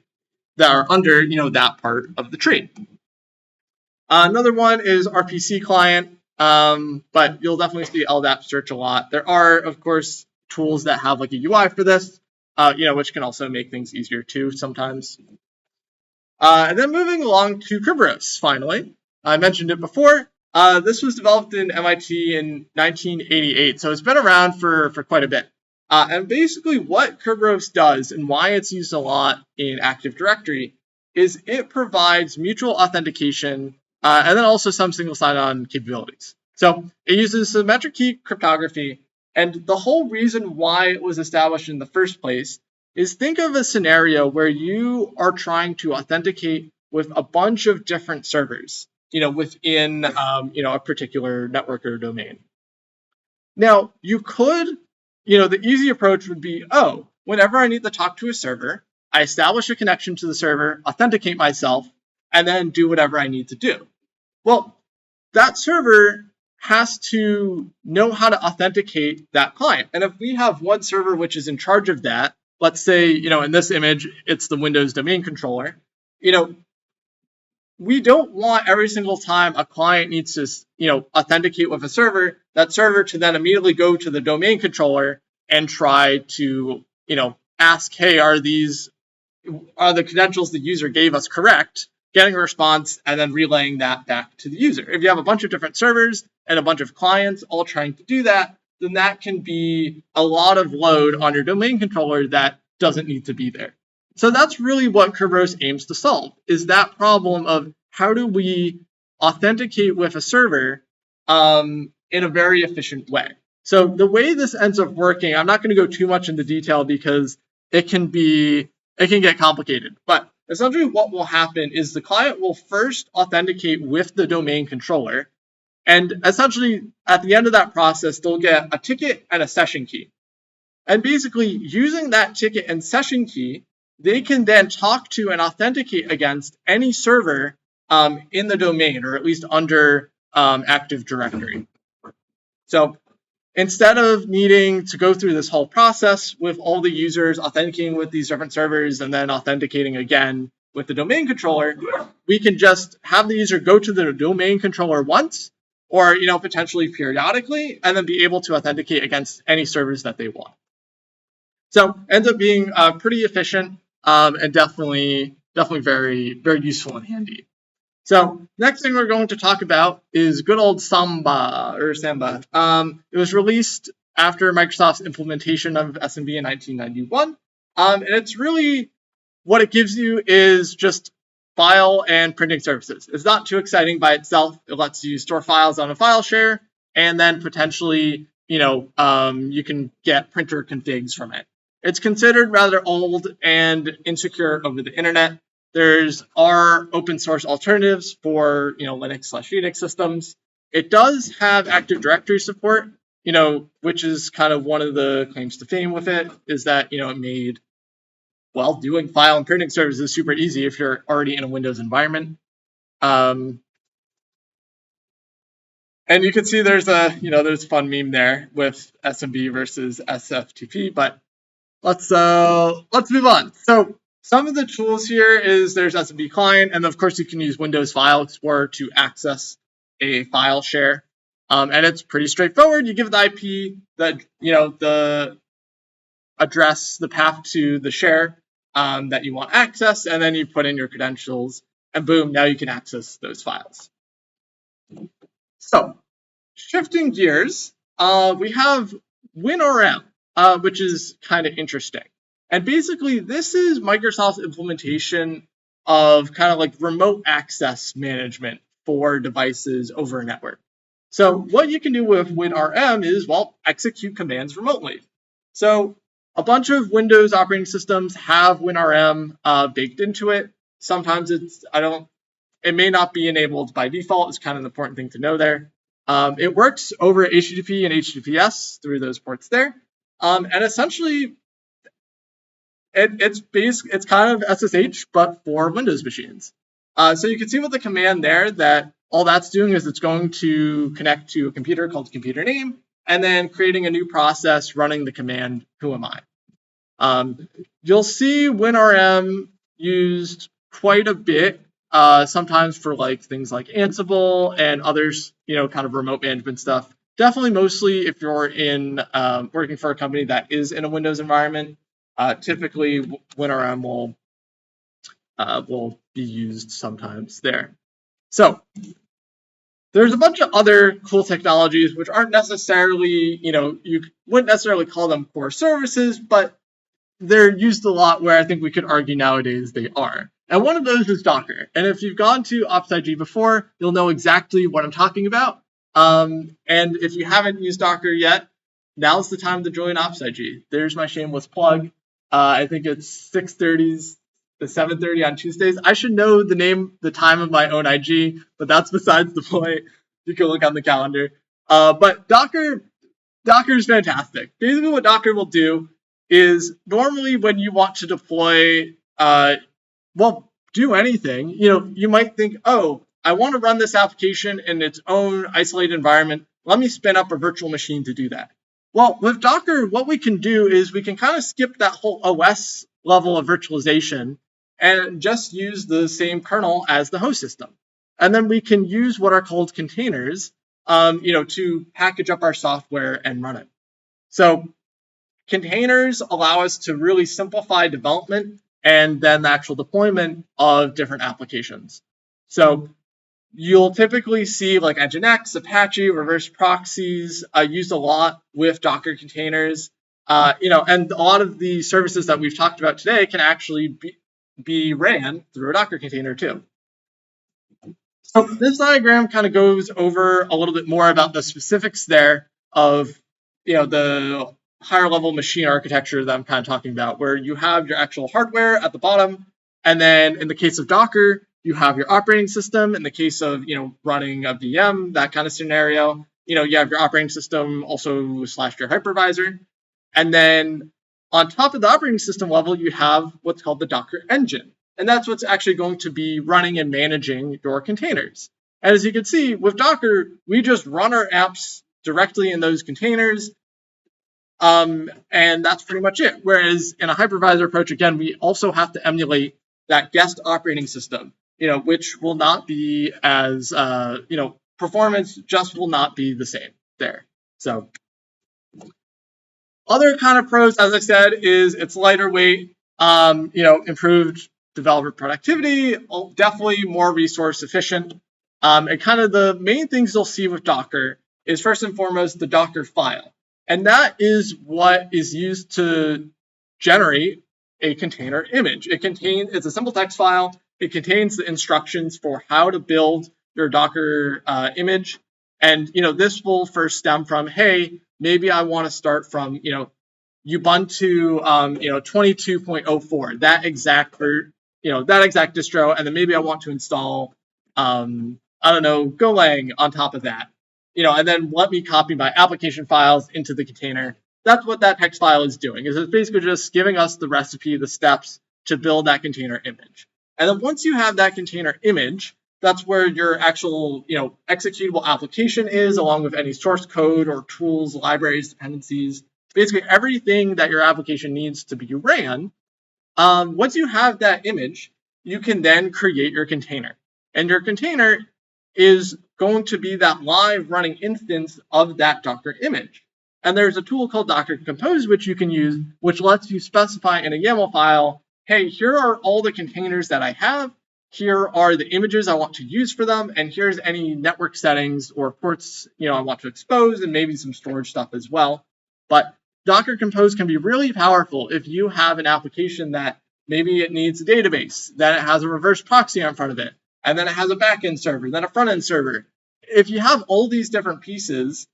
tree. Another one is RPC client, but you'll definitely see LDAP search a lot. There are, of course, tools that have like a UI for this, which can also make things easier too sometimes. And then moving along to Kerberos, finally. I mentioned it before. This was developed in MIT in 1988, so it's been around for quite a bit. And basically what Kerberos does and why it's used a lot in Active Directory is it provides mutual authentication and then also some single sign-on capabilities. So it uses symmetric key cryptography, and the whole reason why it was established in the first place is, think of a scenario where you are trying to authenticate with a bunch of different servers, within a particular network or domain. Now, you could, the easy approach would be, whenever I need to talk to a server, I establish a connection to the server, authenticate myself, and then do whatever I need to do. Well, that server has to know how to authenticate that client. And if we have one server which is in charge of that, let's say, in this image, it's the Windows domain controller, we don't want every single time a client needs to, authenticate with a server, that server to then immediately go to the domain controller and try to, ask, hey, are the credentials the user gave us correct? Getting a response and then relaying that back to the user. If you have a bunch of different servers and a bunch of clients all trying to do that, then that can be a lot of load on your domain controller that doesn't need to be there. So that's really what Kerberos aims to solve, is that problem of how do we authenticate with a server in a very efficient way. So the way this ends up working, I'm not going to go too much into detail because it can be it can get complicated. But essentially what will happen is the client will first authenticate with the domain controller. And essentially at the end of that process, they'll get a ticket and a session key. And basically using that ticket and session key, they can then talk to and authenticate against any server in the domain, or at least under Active Directory. So instead of needing to go through this whole process with all the users authenticating with these different servers and then authenticating again with the domain controller, we can just have the user go to the domain controller once, or potentially periodically, and then be able to authenticate against any servers that they want. So ends up being pretty efficient and definitely very, very useful and handy. So next thing we're going to talk about is good old Samba. It was released after Microsoft's implementation of SMB in 1991. And it's really, what it gives you is just file and printing services. It's not too exciting by itself. It lets you store files on a file share, and then potentially, you can get printer configs from it. It's considered rather old and insecure over the internet. There's open source alternatives for Linux/Unix systems. It does have Active Directory support, which is kind of one of the claims to fame with it, is that it made doing file and printing services super easy if you're already in a Windows environment. And you can see there's a fun meme there with SMB versus SFTP, but let's move on. So some of the tools here is there's SMB client, and of course you can use Windows File Explorer to access a file share. And it's pretty straightforward. You give the IP, the address, the path to the share that you want access, and then you put in your credentials, and boom, now you can access those files. So shifting gears, we have WinRM, which is kind of interesting. And basically, this is Microsoft's implementation of kind of like remote access management for devices over a network. So what you can do with WinRM is, execute commands remotely. So a bunch of Windows operating systems have WinRM baked into it. Sometimes it may not be enabled by default. It's kind of an important thing to know there. It works over HTTP and HTTPS through those ports there. And essentially, it's kind of SSH, but for Windows machines. So you can see with the command there that all that's doing is it's going to connect to a computer called computer name, and then creating a new process running the command who am I. You'll see WinRM used quite a bit, sometimes for things like Ansible and others, kind of remote management stuff. Definitely mostly if you're in working for a company that is in a Windows environment. Typically, WinRM will be used sometimes there. So there's a bunch of other cool technologies which aren't necessarily, you wouldn't necessarily call them core services, but they're used a lot where I think we could argue nowadays they are. And one of those is Docker. And if you've gone to OpsIG before, you'll know exactly what I'm talking about. And if you haven't used Docker yet, now's the time to join OpsIG. There's my shameless plug. I think it's 6:30 to 7:30 on Tuesdays. I should know the time of my own IG, but that's besides the point. You can look on the calendar. But Docker is fantastic. Basically, what Docker will do is normally when you want to deploy, do anything, you might think, oh, I want to run this application in its own isolated environment. Let me spin up a virtual machine to do that. Well, with Docker, what we can do is we can kind of skip that whole OS level of virtualization and just use the same kernel as the host system. And then we can use what are called containers, to package up our software and run it. So containers allow us to really simplify development and then the actual deployment of different applications. So you'll typically see like Nginx, Apache, reverse proxies used a lot with Docker containers. And a lot of the services that we've talked about today can actually be ran through a Docker container too. So this diagram kind of goes over a little bit more about the specifics there of the higher level machine architecture that I'm kind of talking about, where you have your actual hardware at the bottom, and then in the case of Docker, you have your operating system. In the case of running a VM, that kind of scenario, you have your operating system also / your hypervisor, and then on top of the operating system level, you have what's called the Docker engine, and that's what's actually going to be running and managing your containers. And as you can see with Docker, we just run our apps directly in those containers. And that's pretty much it. Whereas in a hypervisor approach, again, we also have to emulate that guest operating system, which will not be as, performance just will not be the same there. So other kind of pros, as I said, is it's lighter weight, improved developer productivity, definitely more resource efficient. And kind of the main things you'll see with Docker is first and foremost the Docker file. And that is what is used to generate a container image. It's a simple text file. It contains the instructions for how to build your Docker image. And, this will first stem from, hey, maybe I want to start from, Ubuntu, 22.04, that exact distro. And then maybe I want to install, Golang on top of that. And then let me copy my application files into the container. That's what that text file is doing, is it's basically just giving us the recipe, the steps to build that container image. And then once you have that container image, that's where your actual, executable application is, along with any source code or tools, libraries, dependencies, basically everything that your application needs to be ran. Once you have that image, you can then create your container. And your container is going to be that live running instance of that Docker image. And there's a tool called Docker Compose, which you can use, which lets you specify in a YAML file, hey, here are all the containers that I have. Here are the images I want to use for them. And here's any network settings or ports, I want to expose, and maybe some storage stuff as well. But Docker Compose can be really powerful if you have an application that maybe it needs a database, that it has a reverse proxy in front of it, and then it has a backend server, then a front-end server. If you have all these different pieces,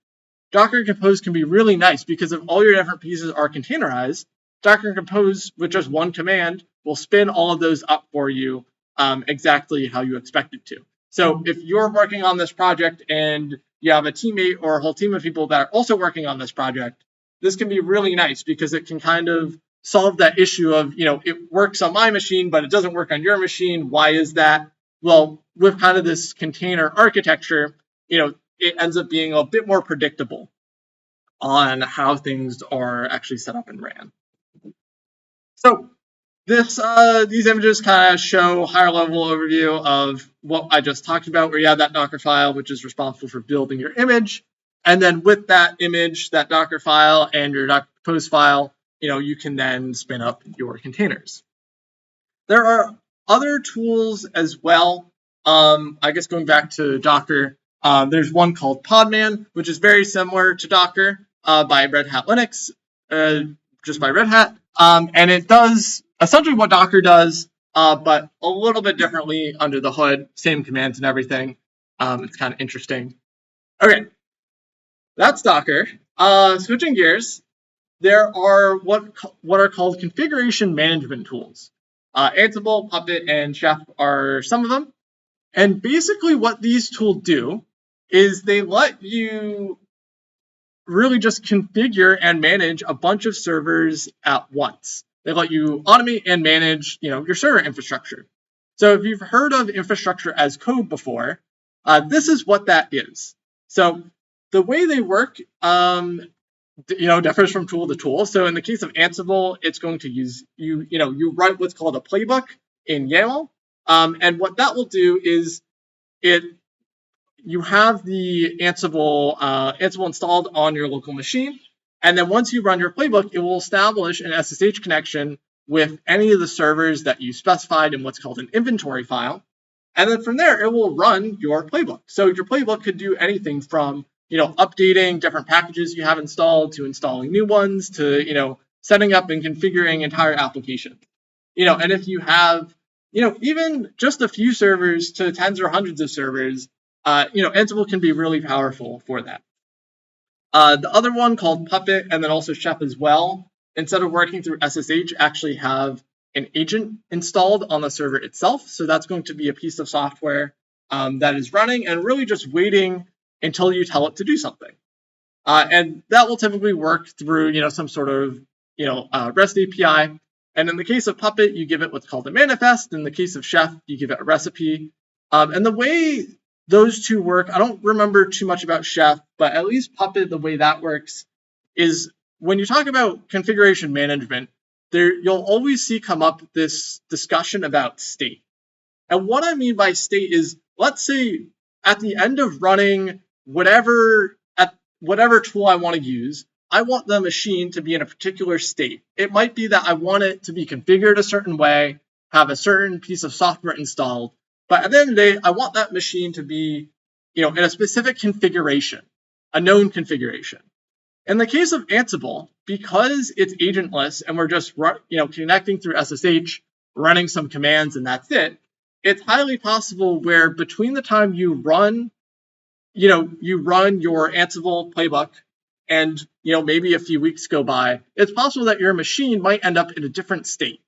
Docker Compose can be really nice, because if all your different pieces are containerized, Docker Compose, with just one command, will spin all of those up for you exactly how you expect it to. So if you're working on this project and you have a teammate or a whole team of people that are also working on this project, this can be really nice, because it can kind of solve that issue of, it works on my machine, but it doesn't work on your machine. Why is that? Well, with kind of this container architecture, it ends up being a bit more predictable on how things are actually set up and ran. So these images kind of show higher level overview of what I just talked about, where you have that Docker file, which is responsible for building your image. And then with that image, that Docker file and your Docker Compose file, you can then spin up your containers. There are other tools as well. I guess going back to Docker, there's one called Podman, which is very similar to Docker by Red Hat Linux, just by Red Hat. And it does essentially what Docker does, but a little bit differently under the hood, same commands and everything. It's kind of interesting. Okay, that's Docker. Switching gears, there are what are called configuration management tools. Ansible, Puppet, and Chef are some of them. And basically what these tools do is they let you really just configure and manage a bunch of servers at once. They let you automate and manage, your server infrastructure. So if you've heard of infrastructure as code before, this is what that is. So the way they work, differs from tool to tool. So in the case of Ansible, it's going to use you write what's called a playbook in YAML, and what that will do is you have the Ansible installed on your local machine, and then once you run your playbook, it will establish an SSH connection with any of the servers that you specified in what's called an inventory file, and then from there it will run your playbook. So your playbook could do anything from updating different packages you have installed, to installing new ones, to setting up and configuring entire applications. And if you have even just a few servers to tens or hundreds of servers, Ansible can be really powerful for that. The other one called Puppet and then also Chef as well, instead of working through SSH, actually have an agent installed on the server itself. So that's going to be a piece of software that is running and really just waiting until you tell it to do something. And that will typically work through, some sort of, REST API. And in the case of Puppet, you give it what's called a manifest. In the case of Chef, you give it a recipe. And the way those two work, I don't remember too much about Chef, but at least Puppet, the way that works is when you talk about configuration management, you'll always see come up this discussion about state. And what I mean by state is, let's say at the end of running whatever tool I want to use, I want the machine to be in a particular state. It might be that I want it to be configured a certain way, have a certain piece of software installed, but at the end of the day, I want that machine to be, in a specific configuration, a known configuration. In the case of Ansible, because it's agentless and we're just connecting through SSH, running some commands, and that's it, it's highly possible where between the time you run your Ansible playbook and maybe a few weeks go by, it's possible that your machine might end up in a different state.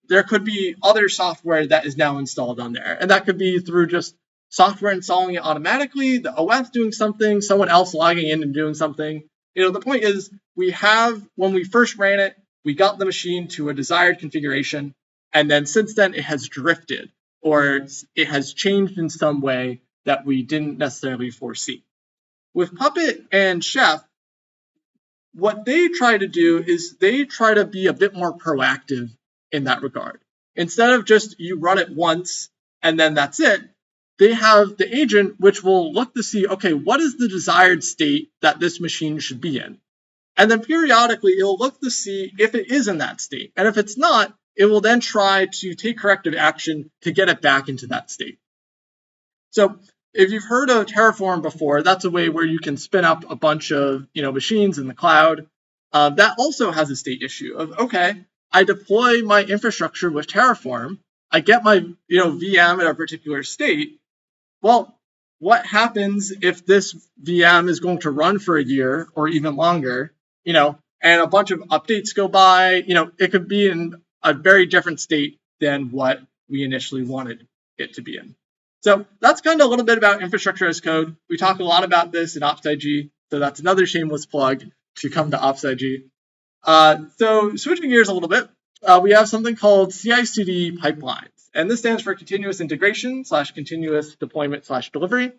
There could be other software that is now installed on there, and that could be through just software installing it automatically, the OS doing something, someone else logging in and doing something. The point is, when we first ran it, we got the machine to a desired configuration, and then since then it has drifted or it has changed in some way that we didn't necessarily foresee. With Puppet and Chef, what they try to do is they try to be a bit more proactive in that regard. Instead of just you run it once and then that's it, they have the agent which will look to see, okay, what is the desired state that this machine should be in? And then periodically it'll look to see if it is in that state. And if it's not, it will then try to take corrective action to get it back into that state. So if you've heard of Terraform before, that's a way where you can spin up a bunch of machines in the cloud. That also has a state issue of, okay, I deploy my infrastructure with Terraform, I get my VM in a particular state. Well, what happens if this VM is going to run for a year or even longer, and a bunch of updates go by? It could be in a very different state than what we initially wanted it to be in. So that's kind of a little bit about infrastructure as code. We talk a lot about this in OpsIG, so that's another shameless plug to come to OpsIG. So switching gears a little bit, we have something called CI/CD pipelines, and this stands for continuous integration / continuous deployment / delivery.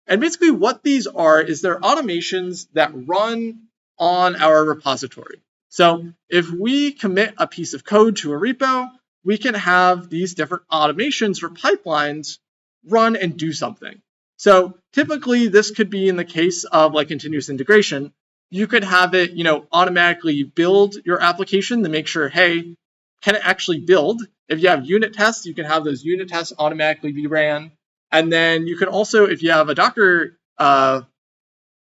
And basically what these are is they're automations that run on our repository. So if we commit a piece of code to a repo, we can have these different automations or pipelines run and do something. So typically this could be in the case of like continuous integration. You could have it, automatically build your application to make sure, hey, can it actually build? If you have unit tests, you can have those unit tests automatically be ran. And then you can also, if you have a Docker, a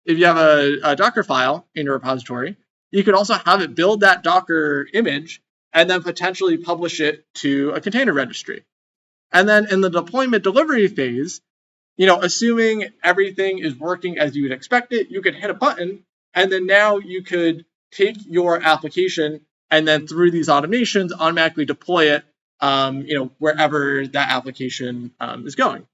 Docker file in your repository, you could also have it build that Docker image and then potentially publish it to a container registry. And then in the deployment delivery phase, assuming everything is working as you would expect it, you could hit a button, and then now you could take your application and then through these automations automatically deploy it, wherever that application is going.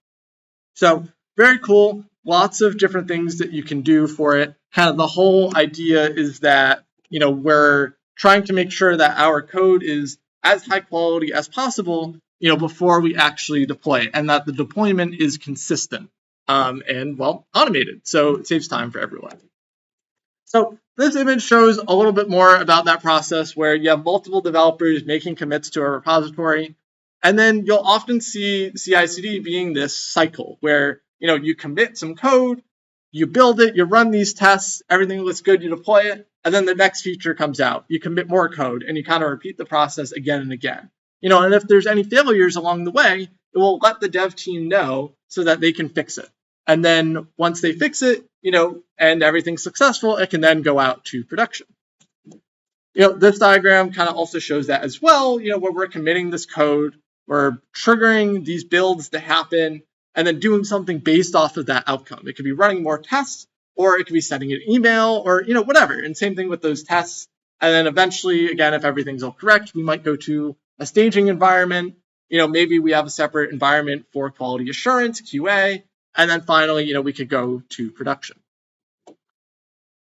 So very cool. Lots of different things that you can do for it. Kind of the whole idea is that, we're trying to make sure that our code is as high quality as possible, before we actually deploy, and that the deployment is consistent and automated. So it saves time for everyone. So this image shows a little bit more about that process where you have multiple developers making commits to a repository. And then you'll often see CI/CD being this cycle where, you commit some code, you build it, you run these tests, everything looks good, you deploy it, and then the next feature comes out. You commit more code, and you kind of repeat the process again and again. And if there's any failures along the way, it will let the dev team know so that they can fix it. And then once they fix it, and everything's successful, it can then go out to production. This diagram kind of also shows that as well, where we're committing this code, we're triggering these builds to happen, and then doing something based off of that outcome. It could be running more tests, or it could be sending an email, or whatever. And same thing with those tests. And then eventually, again, if everything's all correct, we might go to a staging environment. Maybe we have a separate environment for quality assurance, QA, and then finally, we could go to production.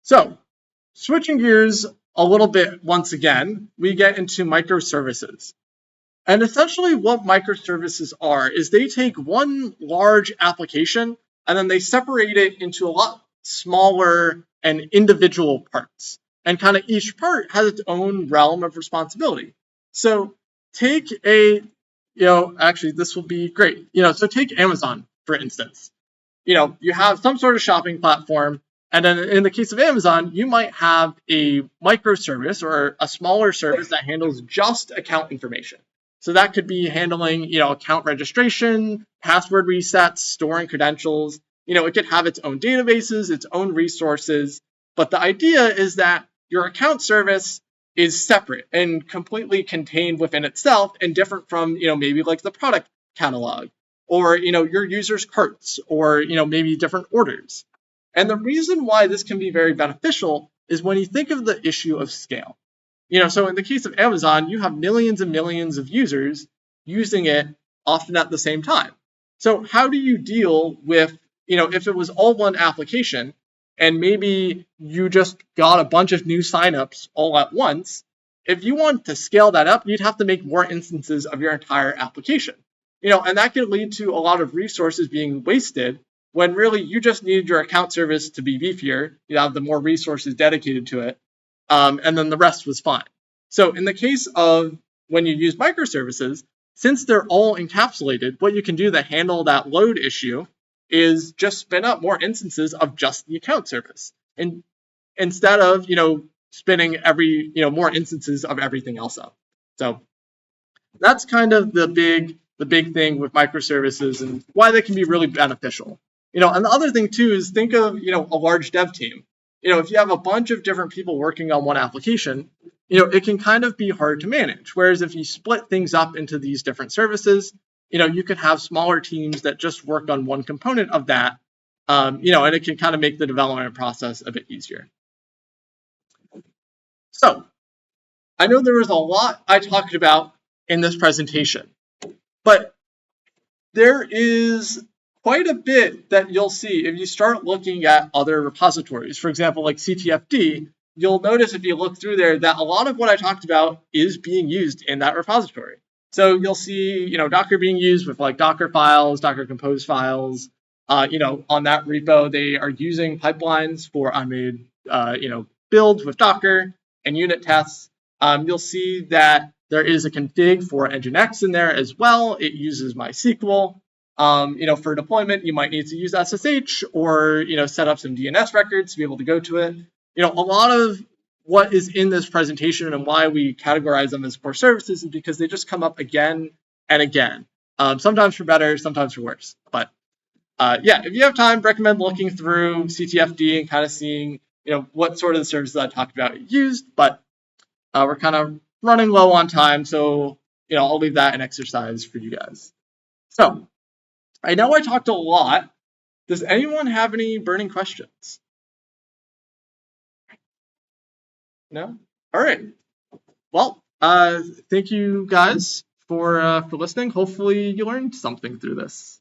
So switching gears a little bit once again, we get into microservices. And essentially what microservices are is they take one large application and then they separate it into a lot smaller and individual parts. And kind of each part has its own realm of responsibility. So take actually this will be great. So take Amazon, for instance. You have some sort of shopping platform. And then in the case of Amazon, you might have a microservice or a smaller service that handles just account information. So that could be handling, account registration, password resets, storing credentials. It could have its own databases, its own resources. But the idea is that your account service is separate and completely contained within itself and different from, maybe like the product catalog or, your users' carts or, maybe different orders. And the reason why this can be very beneficial is when you think of the issue of scale. So in the case of Amazon, you have millions and millions of users using it often at the same time. So how do you deal with, if it was all one application and maybe you just got a bunch of new signups all at once, if you want to scale that up, you'd have to make more instances of your entire application. And that could lead to a lot of resources being wasted when really you just needed your account service to be beefier. You have the more resources dedicated to it. And then the rest was fine. So in the case of when you use microservices, since they're all encapsulated, what you can do to handle that load issue is just spin up more instances of just the account service. And instead of, spinning more instances of everything else up. So that's kind of the big thing with microservices and why they can be really beneficial. And the other thing too is think of, a large dev team. If you have a bunch of different people working on one application, it can kind of be hard to manage. Whereas if you split things up into these different services, you could have smaller teams that just work on one component of that, and it can kind of make the development process a bit easier. So I know there was a lot I talked about in this presentation, but there is quite a bit that you'll see if you start looking at other repositories. For example, like CTFD, you'll notice if you look through there that a lot of what I talked about is being used in that repository. So you'll see, Docker being used with like Docker files, Docker Compose files. On that repo, they are using pipelines for automated, builds with Docker and unit tests. You'll see that there is a config for Nginx in there as well. It uses MySQL. For deployment, you might need to use SSH or, set up some DNS records to be able to go to it. A lot of what is in this presentation and why we categorize them as core services is because they just come up again and again. Sometimes for better, sometimes for worse. But if you have time, recommend looking through CTFD and kind of seeing, what sort of the services I talked about used. But we're kind of running low on time, so I'll leave that an exercise for you guys. So I know I talked a lot. Does anyone have any burning questions? No? All right. Well, thank you guys for listening. Hopefully you learned something through this.